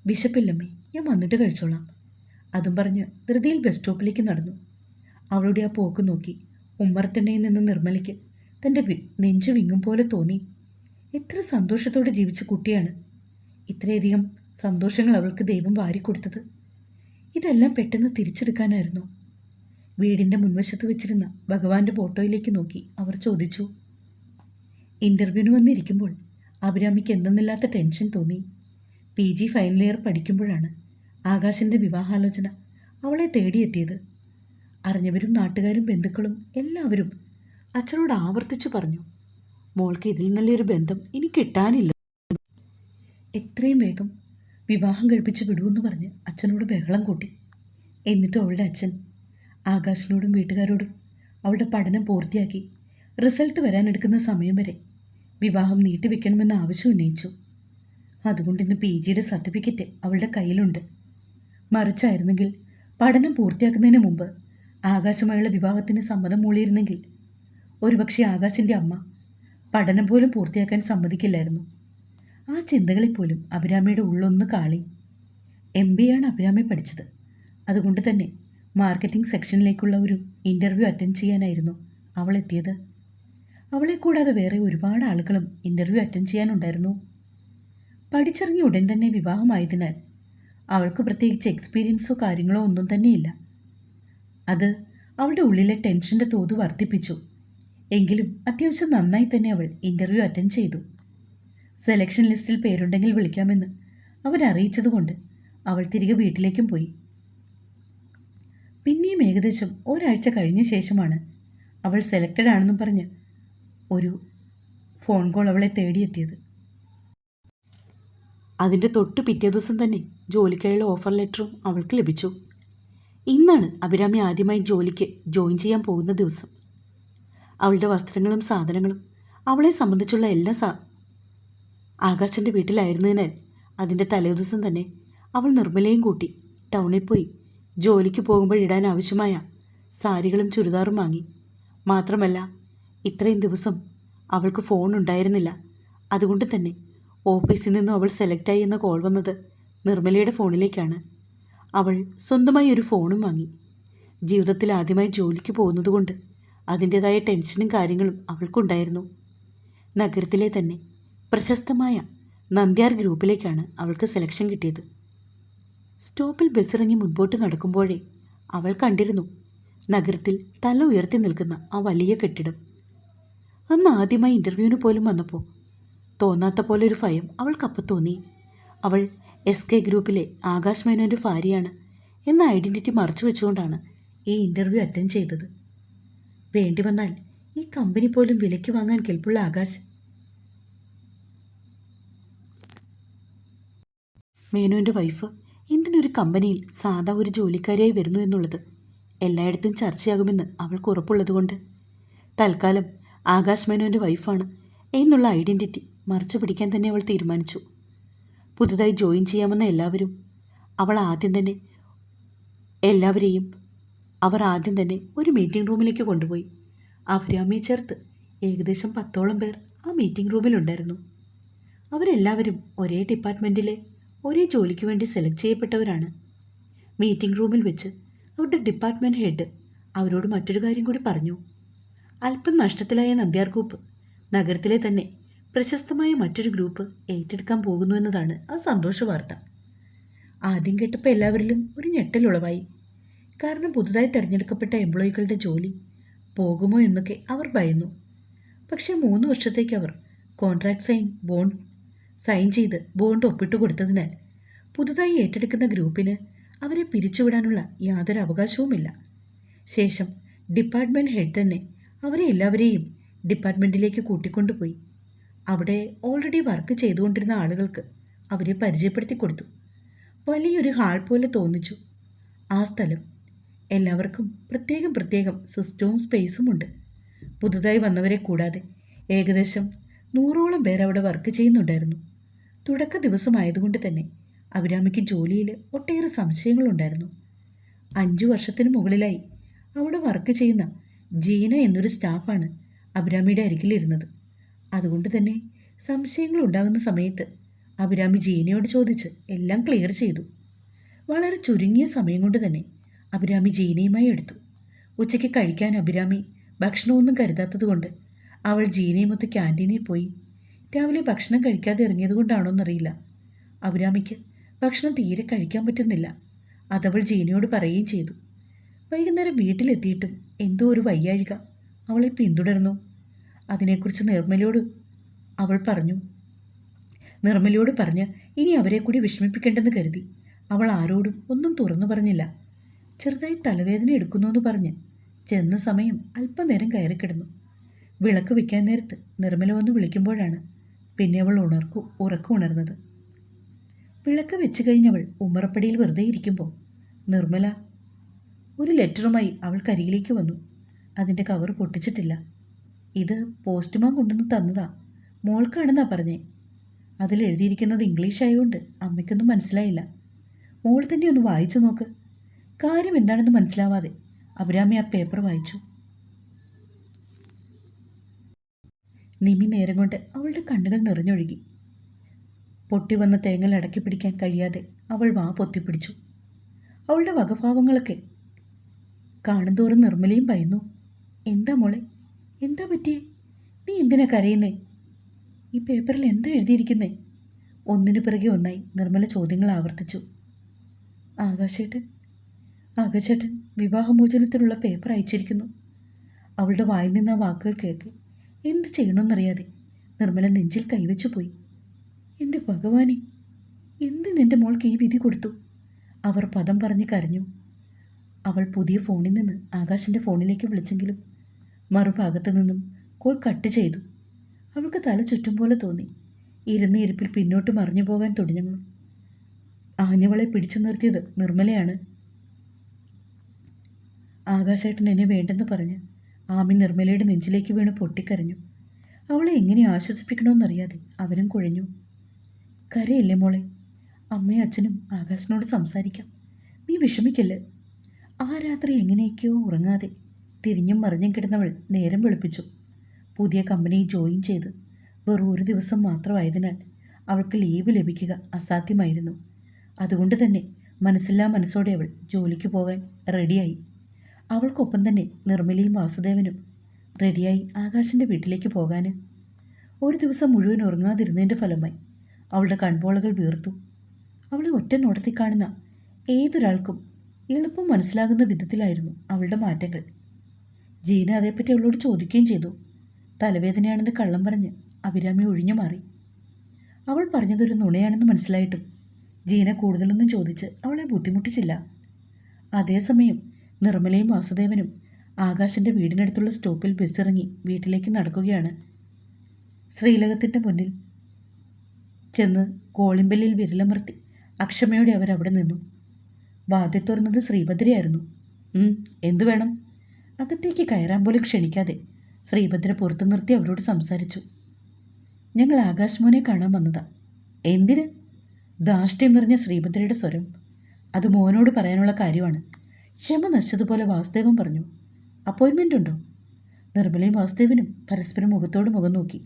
വിശപ്പില്ലമ്മേ, ഞാൻ വന്നിട്ട് കഴിച്ചോളാം. അതും പറഞ്ഞ് ധൃതിയിൽ ബസ് സ്റ്റോപ്പിലേക്ക് നടന്നു. അവളുടെ ആ പോക്ക് നോക്കി ഉമ്മറത്തെണ്ണയിൽ നിന്ന് നിർമ്മലയ്ക്ക് തൻ്റെ നെഞ്ചു വിങ്ങും പോലെ തോന്നി. എത്ര സന്തോഷത്തോടെ ജീവിച്ച കുട്ടിയാണ്. ഇത്രയധികം സന്തോഷങ്ങൾ അവൾക്ക് ദൈവം വാരിക്കൊടുത്തത്. ഇതെല്ലാം പെട്ടെന്ന് തിരിച്ചെടുക്കാനായിരുന്നു. വീടിൻ്റെ മുൻവശത്ത് വെച്ചിരുന്ന ഭഗവാന്റെ ഫോട്ടോയിലേക്ക് നോക്കി അവർ ചോദിച്ചു. ഇൻ്റർവ്യൂവിന് വന്നിരിക്കുമ്പോൾ അഭിരാമിക്ക് എന്തെന്നില്ലാത്ത ടെൻഷൻ തോന്നി. PG ഫൈനൽ ഇയർ പഠിക്കുമ്പോഴാണ് ആകാശിൻ്റെ വിവാഹാലോചന അവളെ തേടിയെത്തിയത്. അറിഞ്ഞവരും നാട്ടുകാരും ബന്ധുക്കളും എല്ലാവരും അച്ഛനോട് ആവർത്തിച്ചു പറഞ്ഞു, മോൾക്ക് ഇതിൽ നല്ലൊരു ബന്ധം ഇനി കിട്ടാനില്ല. എത്രയും വേഗം വിവാഹം കഴിപ്പിച്ച് വിടുമെന്ന് പറഞ്ഞ് അച്ഛനോട് ബഹളം കൂട്ടി. എന്നിട്ടും അവളുടെ അച്ഛൻ ആകാശിനോടും വീട്ടുകാരോടും അവളുടെ പഠനം പൂർത്തിയാക്കി റിസൾട്ട് വരാനെടുക്കുന്ന സമയം വരെ വിവാഹം നീട്ടിവെക്കണമെന്ന ആവശ്യം ഉന്നയിച്ചു. അതുകൊണ്ട് ഇന്ന് PGയുടെ സർട്ടിഫിക്കറ്റ് അവളുടെ കയ്യിലുണ്ട്. മറിച്ചായിരുന്നെങ്കിൽ പഠനം പൂർത്തിയാക്കുന്നതിന് മുമ്പ് ആകാശമായുള്ള വിവാഹത്തിന് സമ്മതം മൂളിയിരുന്നെങ്കിൽ ഒരുപക്ഷെ ആകാശിൻ്റെ അമ്മ പഠനം പോലും പൂർത്തിയാക്കാൻ സമ്മതിക്കില്ലായിരുന്നു. ആ ചിന്തകളിൽ പോലും അഭിരാമിയുടെ ഉള്ളൊന്ന് കാളി. MBA ആണ് അഭിരാമി പഠിച്ചത്. അതുകൊണ്ട് തന്നെ മാർക്കറ്റിംഗ് സെക്ഷനിലേക്കുള്ള ഒരു ഇൻ്റർവ്യൂ അറ്റൻഡ് ചെയ്യാനായിരുന്നു അവൾ എത്തിയത്. അവളെ കൂടാതെ വേറെ ഒരുപാട് ആളുകളും ഇൻ്റർവ്യൂ അറ്റൻഡ് ചെയ്യാനുണ്ടായിരുന്നു. പഠിച്ചിറങ്ങി ഉടൻ തന്നെ വിവാഹമായതിനാൽ അവൾക്ക് പ്രത്യേകിച്ച് എക്സ്പീരിയൻസോ കാര്യങ്ങളോ ഒന്നും തന്നെയില്ല. അത് അവളുടെ ഉള്ളിലെ ടെൻഷൻ്റെ തോത് വർദ്ധിപ്പിച്ചു. എങ്കിലും അത്യാവശ്യം നന്നായി തന്നെ അവൾ ഇൻ്റർവ്യൂ അറ്റൻഡ് ചെയ്തു. സെലക്ഷൻ ലിസ്റ്റിൽ പേരുണ്ടെങ്കിൽ വിളിക്കാമെന്ന് അവരറിയിച്ചതുകൊണ്ട് അവൾ തിരികെ വീട്ടിലേക്കും പോയി. പിന്നെയും ഏകദേശം ഒരാഴ്ച കഴിഞ്ഞ ശേഷമാണ് അവൾ സെലക്റ്റഡ് ആണെന്നും പറഞ്ഞ് ഒരു ഫോൺ കോൾ അവളെ തേടിയെത്തിയത്. അതിൻ്റെ തൊട്ട് പിറ്റേ ദിവസം തന്നെ ജോലിക്കായുള്ള ഓഫർ ലെറ്ററും അവൾക്ക് ലഭിച്ചു. ഇന്നാണ് അഭിരാമി ആദ്യമായി ജോലിക്ക് ജോയിൻ ചെയ്യാൻ പോകുന്ന ദിവസം. അവളുടെ വസ്ത്രങ്ങളും സാധനങ്ങളും അവളെ സംബന്ധിച്ചുള്ള എല്ലാ ആകാശൻ്റെ വീട്ടിലായിരുന്നതിനാൽ അതിൻ്റെ തലേദിവസം തന്നെ അവൾ നിർമ്മലയും കൂട്ടി ടൗണിൽ പോയി ജോലിക്ക് പോകുമ്പോഴിടാൻ ആവശ്യമായ സാരികളും ചുരിദാറും വാങ്ങി. മാത്രമല്ല ഇത്രയും ദിവസം അവൾക്ക് ഫോൺ ഉണ്ടായിരുന്നില്ല. അതുകൊണ്ട് തന്നെ ഓഫീസിൽ നിന്നും അവൾ സെലക്റ്റായി എന്ന കോൾ വന്നത് നിർമ്മലയുടെ ഫോണിലേക്കാണ്. അവൾ സ്വന്തമായി ഒരു ഫോണും വാങ്ങി. ജീവിതത്തിൽ ആദ്യമായി ജോലിക്ക് പോകുന്നതുകൊണ്ട് അതിൻ്റേതായ ടെൻഷനും കാര്യങ്ങളും അവൾക്കുണ്ടായിരുന്നു. നഗരത്തിലെ തന്നെ പ്രശസ്തമായ നന്ദ്യാർ ഗ്രൂപ്പിലേക്കാണ് അവൾക്ക് സെലക്ഷൻ കിട്ടിയത്. സ്റ്റോപ്പിൽ ബസ്സിറങ്ങി മുൻപോട്ട് നടക്കുമ്പോഴേ അവൾ കണ്ടിരുന്നു നഗരത്തിൽ തല ഉയർത്തി നിൽക്കുന്ന ആ വലിയ കെട്ടിടം. അന്ന് ആദ്യമായി ഇൻ്റർവ്യൂവിന് പോലും വന്നപ്പോൾ തോന്നാത്ത പോലെ ഒരു ഭയം അവൾക്കപ്പം തോന്നി. അവൾ SK ഗ്രൂപ്പിലെ ആകാശ് മേനോൻ്റെ ഭാര്യയാണ് എന്ന ഐഡൻറ്റിറ്റി മറച്ചു വെച്ചുകൊണ്ടാണ് ഈ ഇൻ്റർവ്യൂ അറ്റൻഡ് ചെയ്തത്. വേണ്ടി വന്നാൽ ഈ കമ്പനി പോലും വിലയ്ക്ക് വാങ്ങാൻ കെൽപ്പുള്ള ആകാശ് മേനോൻ്റെ വൈഫ് എന്തിനൊരു കമ്പനിയിൽ സാധാ ഒരു ജോലിക്കാരിയായി വരുന്നു എന്നുള്ളത് എല്ലായിടത്തും ചർച്ചയാകുമെന്ന് അവൾക്ക് ഉറപ്പുള്ളതുകൊണ്ട് തൽക്കാലം ആകാശ് മേനോൻ്റെ വൈഫാണ് എന്നുള്ള ഐഡൻറ്റിറ്റി മറച്ചു പിടിക്കാൻ തന്നെ അവൾ തീരുമാനിച്ചു. പുതുതായി ജോയിൻ ചെയ്യാമെന്ന അവർ ആദ്യം തന്നെ ഒരു മീറ്റിംഗ് റൂമിലേക്ക് കൊണ്ടുപോയി. അഭിരാമിയെ ചേർത്ത് ഏകദേശം 10ഓളം പേർ ആ മീറ്റിംഗ് റൂമിലുണ്ടായിരുന്നു. അവരെല്ലാവരും ഒരേ ഡിപ്പാർട്ട്മെൻറ്റിലെ ഒരേ ജോലിക്ക് വേണ്ടി സെലക്ട് ചെയ്യപ്പെട്ടവരാണ്. മീറ്റിംഗ് റൂമിൽ വെച്ച് അവരുടെ ഡിപ്പാർട്ട്മെൻറ്റ് ഹെഡ് അവരോട് മറ്റൊരു കാര്യം കൂടി പറഞ്ഞു. അല്പം നഷ്ടത്തിലായ നന്ദ്യാർ ഗ്രൂപ്പ് നഗരത്തിലെ തന്നെ പ്രശസ്തമായ മറ്റൊരു ഗ്രൂപ്പ് ഏറ്റെടുക്കാൻ പോകുന്നു എന്നതാണ് ആ സന്തോഷ വാർത്ത. ആദ്യം കേട്ടപ്പോൾ എല്ലാവരിലും ഒരു ഞെട്ടലുളവായി. കാരണം പുതുതായി തിരഞ്ഞെടുക്കപ്പെട്ട എംപ്ലോയികളുടെ ജോലി പോകുമോ എന്നൊക്കെ അവർ ഭയന്നു. പക്ഷേ 3 വർഷത്തേക്ക് അവർ കോൺട്രാക്ട് സൈൻ ചെയ്ത് ബോണ്ട് ഒപ്പിട്ട് കൊടുത്തതിനാൽ പുതുതായി ഏറ്റെടുക്കുന്ന ഗ്രൂപ്പിന് അവരെ പിരിച്ചുവിടാനുള്ള യാതൊരു അവകാശവുമില്ല. ശേഷം ഡിപ്പാർട്ട്മെൻറ്റ് ഹെഡ് തന്നെ അവരെ എല്ലാവരെയും ഡിപ്പാർട്ട്മെൻറ്റിലേക്ക് കൂട്ടിക്കൊണ്ടുപോയി. അവിടെ ഓൾറെഡി വർക്ക് ചെയ്തുകൊണ്ടിരുന്ന ആളുകൾക്ക് അവരെ പരിചയപ്പെടുത്തി കൊടുത്തു. വലിയൊരു ഹാൾ പോലെ തോന്നിച്ചു ആ സ്ഥലം. എല്ലാവർക്കും പ്രത്യേകം സിസ്റ്റവും സ്പേസുമുണ്ട്. പുതുതായി വന്നവരെ കൂടാതെ ഏകദേശം 100ഓളം പേർ അവിടെ വർക്ക് ചെയ്യുന്നുണ്ടായിരുന്നു. തുടക്ക ദിവസമായതുകൊണ്ട് തന്നെ അഭിരാമിക്ക് ജോലിയിൽ ഒട്ടേറെ സംശയങ്ങളുണ്ടായിരുന്നു. 5 വർഷത്തിന് മുകളിലായി അവിടെ വർക്ക് ചെയ്യുന്ന ജീന എന്നൊരു സ്റ്റാഫാണ് അഭിരാമിയുടെ അരികിലിരുന്നത്. അതുകൊണ്ട് തന്നെ സംശയങ്ങൾ ഉണ്ടാകുന്ന സമയത്ത് അഭിരാമി ജീനയോട് ചോദിച്ച് എല്ലാം ക്ലിയർ ചെയ്തു. വളരെ ചുരുങ്ങിയ സമയം കൊണ്ട് തന്നെ അഭിരാമി ജീനയുമായി എടുത്തു. ഉച്ചയ്ക്ക് കഴിക്കാൻ അഭിരാമി ഭക്ഷണമൊന്നും കരുതാത്തതുകൊണ്ട് അവൾ ജീനയുമൊത്ത് ക്യാൻറ്റീനിൽ പോയി. രാവിലെ ഭക്ഷണം കഴിക്കാതെ ഇറങ്ങിയതുകൊണ്ടാണോന്നറിയില്ല, അഭിരാമിക്ക് ഭക്ഷണം തീരെ കഴിക്കാൻ പറ്റുന്നില്ല. അതവൾ ജീനയോട് പറയുകയും ചെയ്തു. വൈകുന്നേരം വീട്ടിലെത്തിയിട്ടും എന്തോ ഒരു വയ്യാഴിക അവളെ പിന്തുടർന്നു. അതിനെക്കുറിച്ച് നിർമ്മലയോട് പറഞ്ഞ് ഇനി അവരെ കൂടി വിഷമിപ്പിക്കേണ്ടെന്ന് കരുതി അവൾ ആരോടും ഒന്നും തുറന്നു പറഞ്ഞില്ല. ചെറുതായി തലവേദന എടുക്കുന്നുവെന്ന് പറഞ്ഞ് ചെന്ന സമയം അല്പനേരം കയറിക്കിടന്നു. വിളക്ക് വയ്ക്കാൻ നേരത്ത് നിർമ്മല വന്ന് വിളിക്കുമ്പോഴാണ് പിന്നെ അവൾ ഉറക്കമുണർന്നത്. വിളക്ക് വെച്ച് കഴിഞ്ഞവൾ ഉമ്മറപ്പടിയിൽ വെറുതെ ഇരിക്കുമ്പോൾ നിർമ്മല ഒരു ലെറ്ററുമായി അവൾക്കരികിലേക്ക് വന്നു. അതിൻ്റെ കവർ പൊട്ടിച്ചിട്ടില്ല. ഇത് പോസ്റ്റ്മാൻ കൊണ്ടുവന്ന് തന്നതാ, മോൾക്കാണെന്നാ പറഞ്ഞേ. അതിലെഴുതിയിരിക്കുന്നത് ഇംഗ്ലീഷ് ആയതുകൊണ്ട് അമ്മയ്ക്കൊന്നും മനസ്സിലായില്ല. മോൾ തന്നെ ഒന്ന് വായിച്ചു നോക്ക്. കാര്യം എന്താണെന്ന് മനസ്സിലാവാതെ അഭിരാമി ആ പേപ്പർ വായിച്ചു. നിമി നേരം കൊണ്ട് അവളുടെ കണ്ണുകൾ നിറഞ്ഞൊഴുകി. പൊട്ടി വന്ന തേങ്ങൽ അടക്കി പിടിക്കാൻ കഴിയാതെ അവൾ വാ പൊത്തിപ്പിടിച്ചു. അവളുടെ വകഭാവങ്ങളൊക്കെ കാണുന്തോറും നിർമ്മലയും ഭയന്നു. എന്താ മോളെ, എന്താ പറ്റിയേ? നീ എന്തിനാ കരയുന്നേ? ഈ പേപ്പറിൽ എന്താ എഴുതിയിരിക്കുന്നേ? ഒന്നിനു പിറകെ ഒന്നായി നിർമ്മല ചോദ്യങ്ങൾ ആവർത്തിച്ചു. ആകാശേട്ടൻ വിവാഹമോചനത്തിനുള്ള പേപ്പർ അയച്ചിരിക്കുന്നു. അവളുടെ വായിൽ നിന്ന് ആ വാക്കുകൾ കേൾക്കെ എന്ത് ചെയ്യണമെന്നറിയാതെ നിർമ്മല നെഞ്ചിൽ കൈവച്ചു പോയി. എൻ്റെ ഭഗവാനെ, എന്തിനെൻ്റെ മോൾക്ക് ഈ വിധി കൊടുത്തു? അവർ പദം പറഞ്ഞ് കരഞ്ഞു. അവൾ പുതിയ ഫോണിൽ നിന്ന് ആകാശിൻ്റെ ഫോണിലേക്ക് വിളിച്ചെങ്കിലും മറുഭാഗത്തു നിന്നും കോൾ കട്ട് ചെയ്തു. അവൾക്ക് തല ചുറ്റും പോലെ തോന്നി. ഇരുന്ന ഇരിപ്പിൽ പിന്നോട്ട് മറിഞ്ഞു പോകാൻ തുടങ്ങി. ആഞ്ഞവളെ പിടിച്ചു നിർത്തിയത് നിർമ്മലയാണ്. ആകാശേട്ടൻ എന്നെ വേണ്ടെന്ന് പറഞ്ഞ് ആമി നിർമ്മലയുടെ നെഞ്ചിലേക്ക് വീണ് പൊട്ടിക്കരഞ്ഞു. അവളെ എങ്ങനെ ആശ്വസിപ്പിക്കണമെന്നറിയാതെ അവരും കുഴഞ്ഞു. കരയില്ലേ മോളെ, അമ്മയും അച്ഛനും ആകാശിനോട് സംസാരിക്കാം, നീ വിഷമിക്കല്ലേ. ആ രാത്രി എങ്ങനെയൊക്കെയോ ഉറങ്ങാതെ തിരിഞ്ഞും മറിഞ്ഞും കിടന്നവൾ നേരം വെളുപ്പിച്ചു. പുതിയ കമ്പനിയിൽ ജോയിൻ ചെയ്ത് വെറും 1 ദിവസം മാത്രമായതിനാൽ അവൾക്ക് ലീവ് ലഭിക്കുക അസാധ്യമായിരുന്നു. അതുകൊണ്ട് തന്നെ മനസ്സില്ലാ മനസ്സോടെ അവൾ ജോലിക്ക് പോകാൻ റെഡിയായി. അവൾക്കൊപ്പം തന്നെ നിർമ്മലയും വാസുദേവനും റെഡിയായി ആകാശിൻ്റെ വീട്ടിലേക്ക് പോകാൻ. 1 ദിവസം മുഴുവൻ ഉറങ്ങാതിരുന്നതിൻ്റെ ഫലമായി അവളുടെ കൺപോളകൾ വീർത്തു. അവളെ ഒറ്റ നോട്ടത്തിൽ കാണുന്ന ഏതൊരാൾക്കും എളുപ്പം മനസ്സിലാകുന്ന വിധത്തിലായിരുന്നു അവളുടെ മാറ്റങ്ങൾ. ജീന അതേപ്പറ്റി അവളോട് ചോദിക്കുകയും ചെയ്തു. തലവേദനയാണെന്ന് കള്ളം പറഞ്ഞ് അഭിരാമി ഒഴിഞ്ഞു മാറി. അവൾ പറഞ്ഞതൊരു നുണയാണെന്ന് മനസ്സിലായിട്ടും ജീന കൂടുതലൊന്നും ചോദിച്ച് അവളെ ബുദ്ധിമുട്ടിച്ചില്ല. അതേസമയം നിർമ്മലയും വാസുദേവനും ആകാശിൻ്റെ വീടിനടുത്തുള്ള സ്റ്റോപ്പിൽ ബസ്സിറങ്ങി വീട്ടിലേക്ക് നടക്കുകയാണ്. ശ്രീലകത്തിൻ്റെ മുന്നിൽ ചെന്ന് കോളിമ്പലിൽ വിരലമർത്തി അക്ഷമയോടെ അവരവിടെ നിന്നു. വാതിൽ തുറന്നത് ശ്രീഭദ്രയായിരുന്നു. എന്തു വേണം? അകത്തേക്ക് കയറാൻ പോലും ക്ഷണിക്കാതെ ശ്രീഭദ്ര പുറത്തു നിർത്തി അവരോട് സംസാരിച്ചു. ഞങ്ങൾ ആകാശ് മോനെ കാണാൻ വന്നതാ. എന്തിന്? ധാഷ്ട്യം നിറഞ്ഞ ശ്രീഭദ്രയുടെ സ്വരം. അത് മോനോട് പറയാനുള്ള കാര്യമാണ്. ക്ഷമ നശിച്ചതുപോലെ വാസുദേവൻ പറഞ്ഞു. അപ്പോയിൻമെൻ്റ് ഉണ്ടോ? നിർമ്മലയും വാസുദേവനും പരസ്പരം മുഖത്തോട് മുഖം നോക്കി.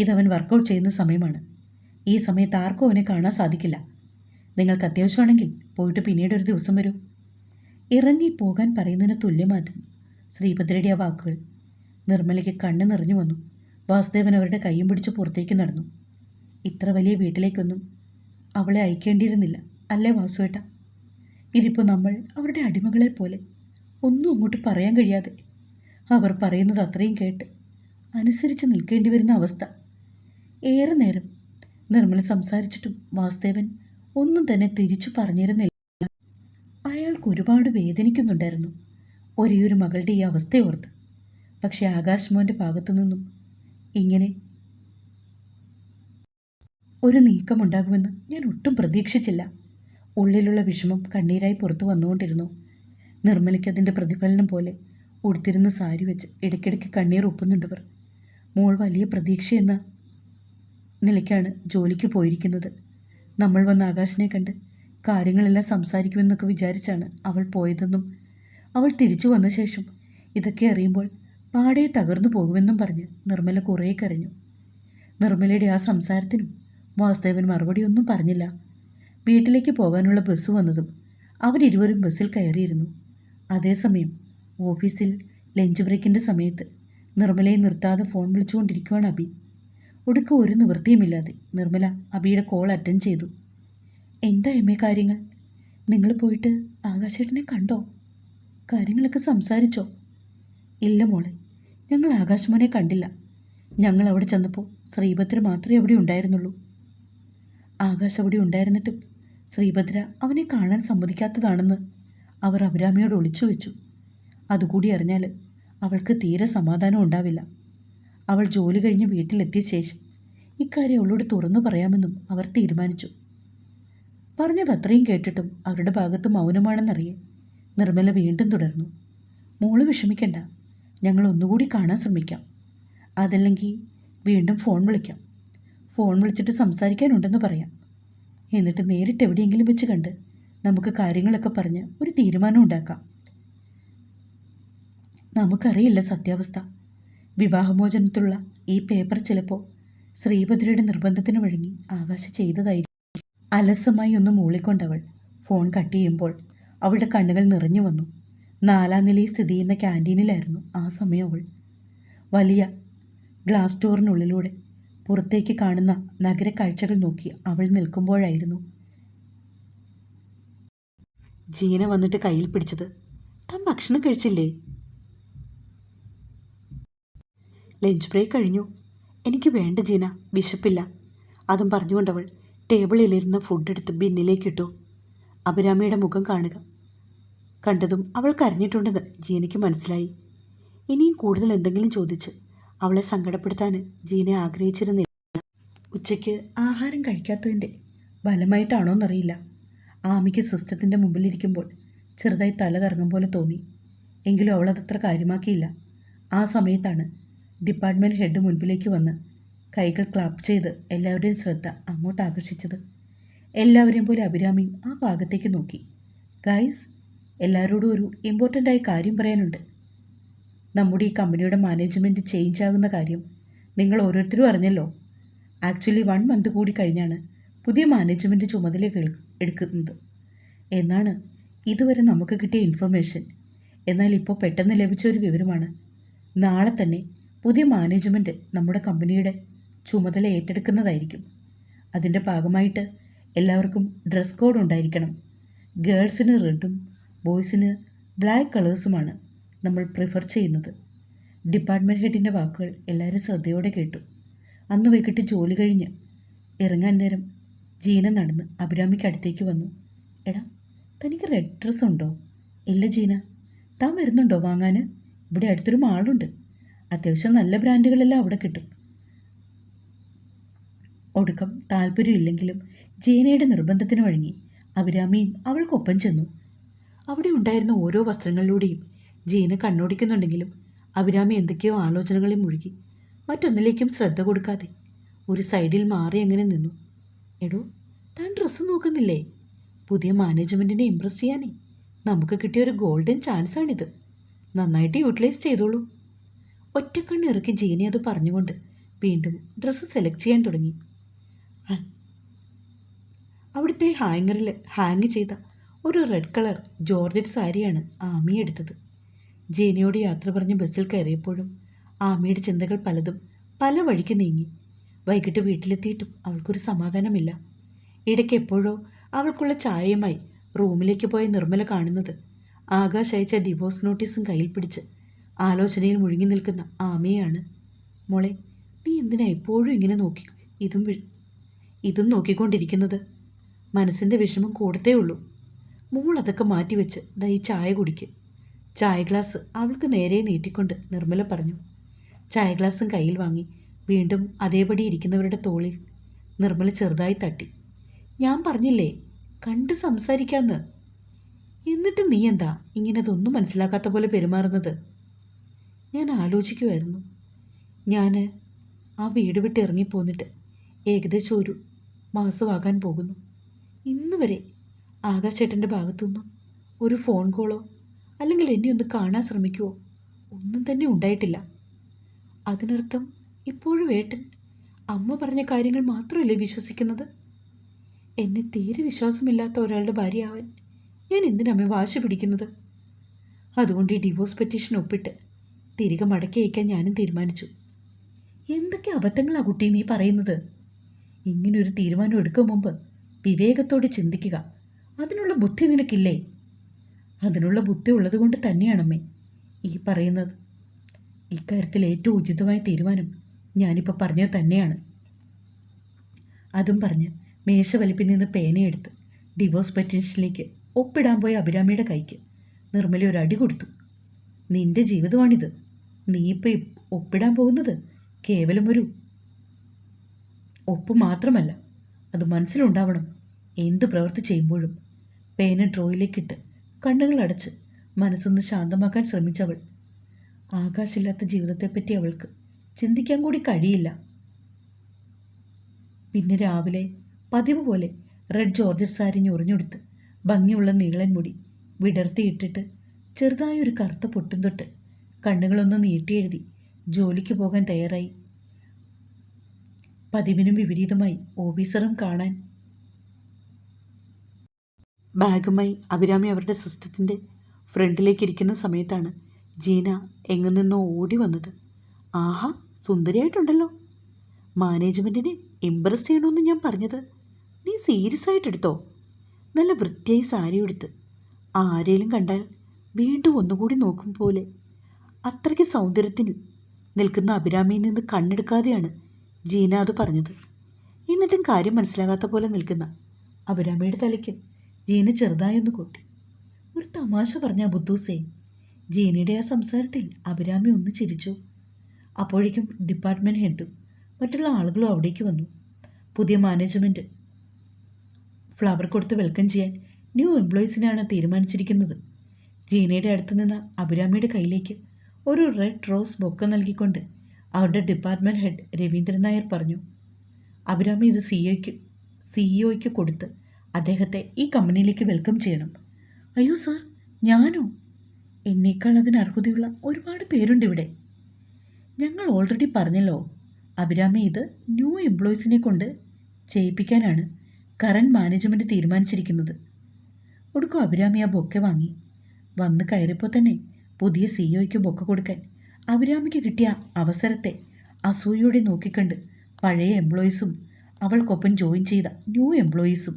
ഇതവൻ വർക്കൗട്ട് ചെയ്യുന്ന സമയമാണ്. ഈ സമയത്ത് ആർക്കും അവനെ കാണാൻ സാധിക്കില്ല. നിങ്ങൾക്ക് അത്യാവശ്യമാണെങ്കിൽ പോയിട്ട് പിന്നീട് ഒരു ദിവസം വരൂ. ഇറങ്ങി പോകാൻ പറയുന്നതിന് തുല്യമായിരുന്നു ശ്രീഭദ്രയുടെ ആ വാക്കുകൾ. നിർമ്മലയ്ക്ക് കണ്ണ് നിറഞ്ഞു വന്നു. വാസുദേവൻ അവരുടെ കൈയും പിടിച്ച് പുറത്തേക്ക് നടന്നു. ഇത്ര വലിയ വീട്ടിലേക്കൊന്നും അവളെ അയക്കേണ്ടിയിരുന്നില്ല, അല്ലേ വാസുവേട്ട? ഇതിപ്പോൾ നമ്മൾ അവരുടെ അടിമകളെ പോലെ ഒന്നും അങ്ങോട്ട് പറയാൻ കഴിയാതെ അവർ പറയുന്നത് അത്രയും കേട്ട് അനുസരിച്ച് നിൽക്കേണ്ടി വരുന്ന അവസ്ഥ. ഏറെ നേരം നിർമ്മല സംസാരിച്ചിട്ടും വാസുദേവൻ ഒന്നും തന്നെ തിരിച്ചു പറഞ്ഞിരുന്നില്ല. അയാൾക്ക് ഒരുപാട് വേദനിക്കുന്നുണ്ടായിരുന്നു ഒരേയൊരു മകളുടെ ഈ അവസ്ഥയോർത്ത്. പക്ഷേ ആകാശ് മോൻ്റെ ഭാഗത്തു നിന്നും ഇങ്ങനെ ഒരു നീക്കമുണ്ടാകുമെന്ന് ഞാൻ ഒട്ടും പ്രതീക്ഷിച്ചില്ല. ഉള്ളിലുള്ള വിഷമം കണ്ണീരായി പുറത്തു വന്നുകൊണ്ടിരുന്നു. നിർമ്മലയ്ക്ക് അതിൻ്റെ പ്രതിഫലനം പോലെ ഉടുത്തിരുന്ന സാരി വെച്ച് ഇടയ്ക്കിടയ്ക്ക് കണ്ണീർ ഒപ്പുന്നുണ്ടവർ. മോൾ വലിയ പ്രതീക്ഷയെന്ന നിലയ്ക്കാണ് ജോലിക്ക് പോയിരിക്കുന്നത്. നമ്മൾ വന്ന് ആകാശിനെ കണ്ട് കാര്യങ്ങളെല്ലാം സംസാരിക്കുമെന്നൊക്കെ വിചാരിച്ചാണ് അവൾ പോയതെന്നും അവൾ തിരിച്ചു വന്ന ശേഷം ഇതൊക്കെ അറിയുമ്പോൾ പാടെ തകർന്നു പോകുമെന്നും പറഞ്ഞ് നിർമ്മല കുറേ കരഞ്ഞു. നിർമ്മലയുടെ ആ സംസാരത്തിനും വാസുദേവൻ മറുപടിയൊന്നും പറഞ്ഞില്ല. വീട്ടിലേക്ക് പോകാനുള്ള ബസ് വന്നതും അവരിരുവരും ബസ്സിൽ കയറിയിരുന്നു. അതേസമയം ഓഫീസിൽ ലഞ്ച് ബ്രേക്കിൻ്റെ സമയത്ത് നിർമ്മലയെ നിർത്താതെ ഫോൺ വിളിച്ചുകൊണ്ടിരിക്കുകയാണ് അബി. ഒടുക്ക ഒരു നിവൃത്തിയുമില്ലാതെ നിർമ്മല അബിയുടെ കോൾ അറ്റൻഡ് ചെയ്തു. എന്താ എമ്മേ കാര്യങ്ങൾ? നിങ്ങൾ പോയിട്ട് ആകാശേട്ടനെ കണ്ടോ? കാര്യങ്ങളൊക്കെ സംസാരിച്ചോ? ഇല്ല മോളെ, ഞങ്ങൾ ആകാശ് മോനെ കണ്ടില്ല. ഞങ്ങൾ അവിടെ ചെന്നപ്പോൾ ശ്രീഭദ്ര മാത്രമേ അവിടെ ഉണ്ടായിരുന്നുള്ളൂ. ആകാശ് അവിടെ ഉണ്ടായിരുന്നിട്ടും ശ്രീഭദ്ര അവനെ കാണാൻ സമ്മതിക്കാത്തതാണെന്ന് അവർ അഭിരാമിയോട് ഒളിച്ചു വെച്ചു. അതുകൂടി അറിഞ്ഞാൽ അവൾക്ക് തീരെ സമാധാനം ഉണ്ടാവില്ല. അവൾ ജോലി കഴിഞ്ഞ് വീട്ടിലെത്തിയ ശേഷം ഇക്കാര്യം അവളോട് തുറന്നു പറയാമെന്നും അവർ തീരുമാനിച്ചു. പറഞ്ഞത് അത്രയും കേട്ടിട്ടും അവരുടെ ഭാഗത്ത് മൗനമാണെന്നറിയേ നിർമ്മല വീണ്ടും തുടർന്നു. മോള് വിഷമിക്കണ്ട, ഞങ്ങൾ ഒന്നുകൂടി കാണാൻ ശ്രമിക്കാം. അതല്ലെങ്കിൽ വീണ്ടും ഫോൺ വിളിക്കാം. ഫോൺ വിളിച്ചിട്ട് സംസാരിക്കാനുണ്ടെന്ന് പറയാം. എന്നിട്ട് നേരിട്ട് എവിടെയെങ്കിലും വെച്ച് കണ്ട് നമുക്ക് കാര്യങ്ങളൊക്കെ പറഞ്ഞ് ഒരു തീരുമാനം ഉണ്ടാക്കാം. നമുക്കറിയില്ല സത്യാവസ്ഥ. വിവാഹമോചനത്തിലുള്ള ഈ പേപ്പർ ചിലപ്പോൾ ശ്രീഭദ്രയുടെ നിർബന്ധത്തിന് വഴങ്ങി ആകാശ് ചെയ്തതായിരിക്കും. അലസമായി ഒന്ന് മൂളിക്കൊണ്ടവൾ ഫോൺ കട്ട് ചെയ്യുമ്പോൾ അവളുടെ കണ്ണുകൾ നിറഞ്ഞു വന്നു. 4-ാം നിലയിൽ സ്ഥിതി ചെയ്യുന്ന ക്യാൻറ്റീനിലായിരുന്നു ആ സമയം അവൾ. വലിയ ഗ്ലാസ് ഡോറിനുള്ളിലൂടെ പുറത്തേക്ക് കാണുന്ന നഗര കാഴ്ചകൾ നോക്കി അവൾ നിൽക്കുമ്പോഴായിരുന്നു ജീന വന്നിട്ട് കയ്യിൽ പിടിച്ചത്. താൻ ഭക്ഷണം കഴിച്ചില്ലേ? ലഞ്ച് ബ്രേക്ക് കഴിഞ്ഞു. എനിക്ക് വേണ്ട ജീന, വിശപ്പില്ല. അതും പറഞ്ഞുകൊണ്ടവൾ ടേബിളിലിരുന്ന ഫുഡ് എടുത്ത് ബിന്നിലേക്കിട്ടു. അഭിരാമിയുടെ മുഖം കാണുക കണ്ടതും അവൾ കരഞ്ഞിട്ടുണ്ടെന്ന് ജീനയ്ക്ക് മനസ്സിലായി. ഇനിയും കൂടുതൽ എന്തെങ്കിലും ചോദിച്ച് അവളെ സങ്കടപ്പെടുത്താൻ ജീന ആഗ്രഹിച്ചിരുന്നില്ല. ഉച്ചയ്ക്ക് ആഹാരം കഴിക്കാത്തതിൻ്റെ ഫലമായിട്ടാണോന്നറിയില്ല, ആമിക്ക് സിസ്റ്റത്തിൻ്റെ മുമ്പിലിരിക്കുമ്പോൾ ചെറുതായി തല കറങ്ങും പോലെ തോന്നി. എങ്കിലും അവളതത്ര കാര്യമാക്കിയില്ല. ആ സമയത്താണ് ഡിപ്പാർട്ട്മെൻറ്റ് ഹെഡ് മുൻപിലേക്ക് വന്ന് കൈകൾ ക്ലാപ്പ് ചെയ്ത് എല്ലാവരുടെയും ശ്രദ്ധ അങ്ങോട്ട് ആകർഷിച്ചത്. എല്ലാവരെയും പോലെ അഭിരാമിയും ആ ഭാഗത്തേക്ക് നോക്കി. ഗൈസ്, എല്ലാവരോടും ഒരു ഇമ്പോർട്ടൻ്റായ കാര്യം പറയാനുണ്ട്. നമ്മുടെ ഈ കമ്പനിയുടെ മാനേജ്മെൻറ്റ് ചേഞ്ച് ആകുന്ന കാര്യം നിങ്ങൾ ഓരോരുത്തരും അറിഞ്ഞല്ലോ. ആക്ച്വലി 1 മന്ത് കൂടി കഴിഞ്ഞാണ് പുതിയ മാനേജ്മെൻറ്റ് ചുമതല എടുക്കുന്നത് എന്നാണ് ഇതുവരെ നമുക്ക് കിട്ടിയ ഇൻഫർമേഷൻ. എന്നാൽ ഇപ്പോൾ പെട്ടെന്ന് ലഭിച്ച ഒരു വിവരമാണ്. നാളെ തന്നെ പുതിയ മാനേജ്മെൻറ്റ് നമ്മുടെ കമ്പനിയുടെ ചുമതല ഏറ്റെടുക്കുന്നതായിരിക്കും. അതിൻ്റെ ഭാഗമായിട്ട് എല്ലാവർക്കും ഡ്രസ് കോഡ് ഉണ്ടായിരിക്കണം. ഗേൾസിന് റെഡും ബോയ്സിന് ബ്ലാക്ക് കളേഴ്സുമാണ് നമ്മൾ പ്രിഫർ ചെയ്യുന്നത്. ഡിപ്പാർട്ട്മെൻറ്റ് ഹെഡിൻ്റെ വാക്കുകൾ എല്ലാവരും ശ്രദ്ധയോടെ കേട്ടു. അന്ന് വൈകിട്ട് ജോലി കഴിഞ്ഞ് ഇറങ്ങാൻ നേരം ജീന നടന്ന് അഭിരാമിക്ക് അടുത്തേക്ക് വന്നു. എടാ, തനിക്ക് റെഡ് ഡ്രസ്സ് ഉണ്ടോ? ഇല്ല ജീന. താൻ വരുന്നുണ്ടോ വാങ്ങാൻ? ഇവിടെ അടുത്തൊരു മാളുണ്ട്. അത്യാവശ്യം നല്ല ബ്രാൻഡുകളെല്ലാം അവിടെ കിട്ടും. ഒടുക്കം താല്പര്യമില്ലെങ്കിലും ജീനയുടെ നിർബന്ധത്തിന് വഴങ്ങി അഭിരാമിയും അവൾക്കൊപ്പം ചെന്നു. അവിടെ ഉണ്ടായിരുന്ന ഓരോ വസ്ത്രങ്ങളിലൂടെയും ജീന കണ്ണോടിക്കുന്നുണ്ടെങ്കിലും അഭിരാമി എന്തൊക്കെയോ ആലോചനകളിൽ മുഴുകി മറ്റൊന്നിലേക്കും ശ്രദ്ധ കൊടുക്കാതെ ഒരു സൈഡിൽ മാറി അങ്ങനെ നിന്നു. എടോ, താൻ ഡ്രസ്സ് നോക്കുന്നില്ലേ? പുതിയ മാനേജ്മെൻറ്റിനെ ഇമ്പ്രസ് ചെയ്യാനേ നമുക്ക് കിട്ടിയ ഒരു ഗോൾഡൻ ചാൻസാണിത്. നന്നായിട്ട് യൂട്ടിലൈസ് ചെയ്തോളൂ. ഒറ്റക്കണ്ണ് ഇറക്കി ജീനി അത് പറഞ്ഞുകൊണ്ട് വീണ്ടും ഡ്രസ്സ് സെലക്ട് ചെയ്യാൻ തുടങ്ങി. അവിടുത്തെ ഹാങ്ങറിൽ ഹാങ് ചെയ്ത ഒരു റെഡ് കളർ ജോർജറ്റ് സാരിയാണ് ആമി എടുത്തത്. ജീനയോട് യാത്ര പറഞ്ഞ് ബസ്സിൽ കയറിയപ്പോഴും ആമിയുടെ ചിന്തകൾ പലതും പല വഴിക്ക് നീങ്ങി. വൈകിട്ട് വീട്ടിലെത്തിയിട്ടും അവൾക്കൊരു സമാധാനമില്ല. ഇടയ്ക്ക് എപ്പോഴോ അവൾക്കുള്ള ചായയുമായി റൂമിലേക്ക് പോയ നിർമ്മല കാണുന്നത് ആകാശ് അയച്ച ഡിവോഴ്സ് നോട്ടീസും കയ്യിൽ പിടിച്ച് ആലോചനയിൽ മുഴുകി നിൽക്കുന്ന ആമിയാണ്. മോളെ, നീ എന്തിനാ എപ്പോഴും ഇങ്ങനെ നോക്കി ഇതും നോക്കിക്കൊണ്ടിരിക്കുന്നത്? മനസ്സിൻ്റെ വിഷമം കൂടത്തേ ഉള്ളൂ. മോൾ അതൊക്കെ മാറ്റിവെച്ച് ഈ ചായ കുടിക്ക്. ചായ ഗ്ലാസ് അവൾക്ക് നേരെ നീട്ടിക്കൊണ്ട് നിർമ്മല പറഞ്ഞു. ചായ ഗ്ലാസും കയ്യിൽ വാങ്ങി വീണ്ടും അതേപടി ഇരിക്കുന്നവരുടെ തോളിൽ നിർമ്മല ചെറുതായി തട്ടി. ഞാൻ പറഞ്ഞില്ലേ കണ്ട് സംസാരിക്കാമെന്ന്. എന്നിട്ട് നീ എന്താ ഇങ്ങനെ അതൊന്നും മനസ്സിലാക്കാത്ത പോലെ പെരുമാറുന്നത്? ഞാൻ ആലോചിക്കുമായിരുന്നു. ഞാൻ ആ വീട് വിട്ട് ഇറങ്ങിപ്പോന്നിട്ട് ഏകദേശം ഒരു മാസമാകാൻ പോകുന്നു. ഇന്ന് വരെ ആകാശേട്ടൻ്റെ ഭാഗത്തുനിന്നും ഒരു ഫോൺ കോളോ അല്ലെങ്കിൽ എന്നെ ഒന്ന് കാണാൻ ശ്രമിക്കുമോ ഒന്നും തന്നെ ഉണ്ടായിട്ടില്ല. അതിനർത്ഥം ഇപ്പോഴും ഏട്ടൻ അമ്മ പറഞ്ഞ കാര്യങ്ങൾ മാത്രമല്ലേ വിശ്വസിക്കുന്നത്? എന്നെ തീരെ വിശ്വാസമില്ലാത്ത ഒരാളുടെ ഭാര്യയാവാൻ ഞാൻ എന്തിനമ്മ വാശി പിടിക്കുന്നത്? അതുകൊണ്ട് ഈ ഡിവോഴ്സ് പെറ്റീഷൻ ഒപ്പിട്ട് തിരികെ മടക്കി അയക്കാൻ ഞാനും തീരുമാനിച്ചു. എന്തൊക്കെ അബദ്ധങ്ങളാണ് കുട്ടി നീ പറയുന്നത്? ഇങ്ങനൊരു തീരുമാനം എടുക്കും മുമ്പ് വിവേകത്തോടെ ചിന്തിക്കുക. അതിനുള്ള ബുദ്ധി നിനക്കില്ലേ? അതിനുള്ള ബുദ്ധി ഉള്ളതുകൊണ്ട് തന്നെയാണമ്മേ ഈ പറയുന്നത്. ഇക്കാര്യത്തിൽ ഏറ്റവും ഉചിതമായ തീരുമാനം ഞാനിപ്പോൾ പറഞ്ഞത് തന്നെയാണ്. അതും പറഞ്ഞ് മേശ വലിപ്പിൽ നിന്ന് പേനയെടുത്ത് ഡിവോഴ്സ് പെറ്റീഷനിലേക്ക് ഒപ്പിടാൻ പോയ അഭിരാമിയുടെ കൈക്ക് നിർമ്മല ഒരു അടി കൊടുത്തു. നിന്റെ ജീവിതമാണിത്. നീ ഇപ്പോൾ ഒപ്പിടാൻ പോകുന്നത് കേവലം ഒരു ഒപ്പ് മാത്രമല്ല, അത് മനസ്സിലുണ്ടാവണം. എന്ത് പ്രവൃത്തി ചെയ്യുമ്പോഴും പേന ഡ്രോയിലേക്കിട്ട് കണ്ണുകൾ അടച്ച് മനസ്സൊന്ന് ശാന്തമാക്കാൻ ശ്രമിച്ചവൾ ആകാശമില്ലാത്ത ജീവിതത്തെപ്പറ്റി അവൾക്ക് ചിന്തിക്കാൻ കൂടി കഴിയില്ല. പിന്നെ രാവിലെ പതിവ് പോലെ റെഡ് ജോർജറ്റ് സാരി ഞൊറിഞ്ഞെടുത്ത് ഭംഗിയുള്ള നീളൻ മുടി വിടർത്തിയിട്ടിട്ട് ചെറുതായൊരു കറുത്ത പൊട്ടും തൊട്ട് കണ്ണുകളൊന്ന് നീട്ടിയെഴുതി ജോലിക്ക് പോകാൻ തയ്യാറായി. പതിവിനും വിപരീതമായി ഓഫീസറും കാണാൻ ബാഗുമായി അഭിരാമി അവരുടെ സിസ്റ്റത്തിൻ്റെ ഫ്രണ്ടിലേക്ക് ഇരിക്കുന്ന സമയത്താണ് ജീന എങ്ങു നിന്നോ ഓടി വന്നത്. ആഹാ, സുന്ദരിയായിട്ടുണ്ടല്ലോ. മാനേജ്മെൻറ്റിനെ ഇമ്പ്രസ് ചെയ്യണമെന്ന് ഞാൻ പറഞ്ഞത് നീ സീരിയസ് ആയിട്ടെടുത്തോ? നല്ല വൃത്തിയായി സാരി എടുത്ത് ആരേലും കണ്ടാൽ വീണ്ടും ഒന്നുകൂടി നോക്കും പോലെ അത്രയ്ക്ക് സൗന്ദര്യത്തിൽ നിൽക്കുന്ന അഭിരാമിയിൽ നിന്ന് കണ്ണെടുക്കാതെയാണ് ജീന അത് പറഞ്ഞത്. എന്നിട്ടും കാര്യം മനസ്സിലാകാത്ത പോലെ നിൽക്കുന്ന അഭിരാമിയുടെ തലയ്ക്ക് ജീന ചെറുതായൊന്ന് കൊട്ടി. ഒരു തമാശ പറഞ്ഞ ബുദ്ധൂസേ. ജീനയുടെ ആ സംസാരത്തിൽ അഭിരാമി ഒന്ന് ചിരിച്ചു. അപ്പോഴേക്കും ഡിപ്പാർട്ട്മെൻറ്റ് ഹെഡും മറ്റുള്ള ആളുകളും അവിടേക്ക് വന്നു. പുതിയ മാനേജ്മെൻറ്റ് ഫ്ലവർ കൊടുത്ത് വെൽക്കം ചെയ്യാൻ ന്യൂ എംപ്ലോയീസിനെയാണ് തീരുമാനിച്ചിരിക്കുന്നത്. ജീനയുടെ അടുത്ത് നിന്ന് അഭിരാമിയുടെ കയ്യിലേക്ക് ഒരു റെഡ് റോസ് ബൊക്ക നൽകിക്കൊണ്ട് അവരുടെ ഡിപ്പാർട്ട്മെൻറ്റ് ഹെഡ് രവീന്ദ്രൻ നായർ പറഞ്ഞു. അഭിരാമി ഇത് സിഇഒയ്ക്ക് കൊടുത്ത് അദ്ദേഹത്തെ ഈ കമ്പനിയിലേക്ക് വെൽക്കം ചെയ്യണം. അയ്യോ സാർ, ഞാനോ? എന്നേക്കാൾ അതിന് അർഹതയുള്ള ഒരുപാട് പേരുണ്ട് ഇവിടെ. ഞങ്ങൾ ഓൾറെഡി പറഞ്ഞല്ലോ, അഭിരാമി ഇത് ന്യൂ എംപ്ലോയീസിനെ കൊണ്ട് ചെയ്യിപ്പിക്കാനാണ് കറൻറ്റ് മാനേജ്മെൻറ്റ് തീരുമാനിച്ചിരിക്കുന്നത്. ഒടുക്കും അഭിരാമി ആ ബൊക്കെ വാങ്ങി. വന്ന് കയറിയപ്പോൾ തന്നെ പുതിയ സിഇഒയ്ക്ക് ബൊക്ക കൊടുക്കാൻ അഭിരാമിക്ക് കിട്ടിയ അവസരത്തെ അസൂയോടെ നോക്കിക്കണ്ട് പഴയ എംപ്ലോയീസും അവൾക്കൊപ്പം ജോയിൻ ചെയ്ത ന്യൂ എംപ്ലോയീസും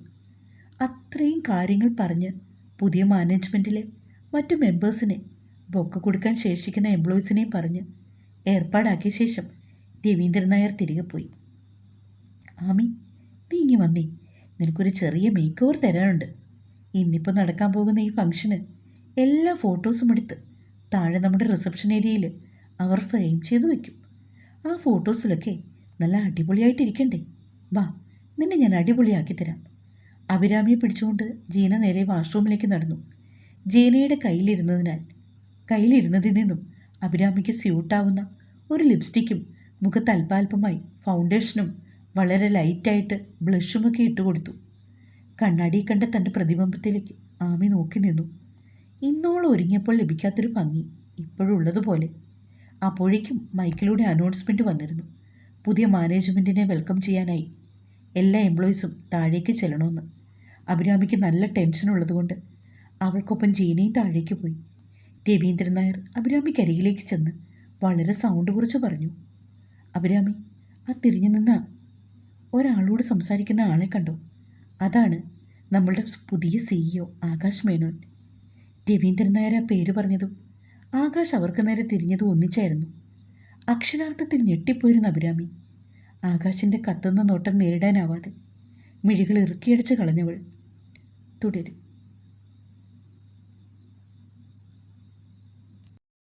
അത്രയും കാര്യങ്ങൾ പറഞ്ഞ് പുതിയ മാനേജ്മെൻറ്റിലെ മറ്റു മെമ്പേഴ്സിനെ ബൊക്ക കൊടുക്കാൻ ശേഷിക്കുന്ന എംപ്ലോയീസിനെയും പറഞ്ഞ് ഏർപ്പാടാക്കിയ ശേഷം രവീന്ദ്രൻ നായർ തിരികെ പോയി. ആമി, നീ ഇങ്ങി വന്നേ, നിനക്കൊരു ചെറിയ മേക്ക് ഓവർ തരാനുണ്ട്. ഇന്നിപ്പോൾ നടക്കാൻ പോകുന്ന ഈ ഫംഗ്ഷന് എല്ലാ ഫോട്ടോസും എടുത്ത് താഴെ നമ്മുടെ റിസപ്ഷൻ ഏരിയയിൽ അവർ ഫ്രെയിം ചെയ്ത് വയ്ക്കും. ആ ഫോട്ടോസിലൊക്കെ നല്ല അടിപൊളിയായിട്ടിരിക്കണ്ടേ? വാ, നിന്നെ ഞാൻ അടിപൊളിയാക്കി തരാം. അഭിരാമിയെ പിടിച്ചുകൊണ്ട് ജീന നേരെ വാഷ്റൂമിലേക്ക് നടന്നു. ജീനയുടെ കയ്യിലിരുന്നതിൽ നിന്നും അഭിരാമിക്ക് സ്യൂട്ടാവുന്ന ഒരു ലിപ്സ്റ്റിക്കും മുഖത്ത് അല്പാൽപമായി ഫൗണ്ടേഷനും വളരെ ലൈറ്റായിട്ട് ബ്ലഷുമൊക്കെ ഇട്ടുകൊടുത്തു. കണ്ണാടി കണ്ട തൻ്റെ പ്രതിബിംബത്തിലേക്ക് ആമി നോക്കി നിന്നു. ഇന്നോളം ഒരുങ്ങിയപ്പോൾ ലഭിക്കാത്തൊരു ഭംഗി ഇപ്പോഴുള്ളതുപോലെ. അപ്പോഴേക്കും മൈക്കിലൂടെ അനൗൺസ്മെൻറ്റ് വന്നിരുന്നു. പുതിയ മാനേജ്മെൻറ്റിനെ വെൽക്കം ചെയ്യാനായി എല്ലാ എംപ്ലോയീസും താഴേക്ക് ചെല്ലണമെന്ന്. അഭിരാമിക്ക് നല്ല ടെൻഷൻ ഉള്ളതുകൊണ്ട് അവൾക്കൊപ്പം ജീനയും താഴേക്ക് പോയി. രവീന്ദ്രൻ നായർ അഭിരാമിക്കരികിലേക്ക് ചെന്ന് വളരെ സൗണ്ട് കുറച്ച് പറഞ്ഞു, അഭിരാമി, ആ തിരിഞ്ഞു നിന്ന ഒരാളോട് സംസാരിക്കുന്ന ആളെ കണ്ടോ? അതാണ് നമ്മളുടെ പുതിയ CEO ആകാശ് മേനോൻ. രവീന്ദ്രൻ നായർ ആ പേര് പറഞ്ഞതും ആകാശ് അവർക്ക് നേരെ തിരിഞ്ഞതും ഒന്നിച്ചായിരുന്നു. അക്ഷരാർത്ഥത്തിൽ ഞെട്ടിപ്പോയിരുന്ന അഭിരാമി ആകാശിൻ്റെ കത്തുന്ന നോട്ടം നേരിടാനാവാതെ മിഴികൾ ഇറുക്കിയടച്ച് കളഞ്ഞവൾ തുടരും.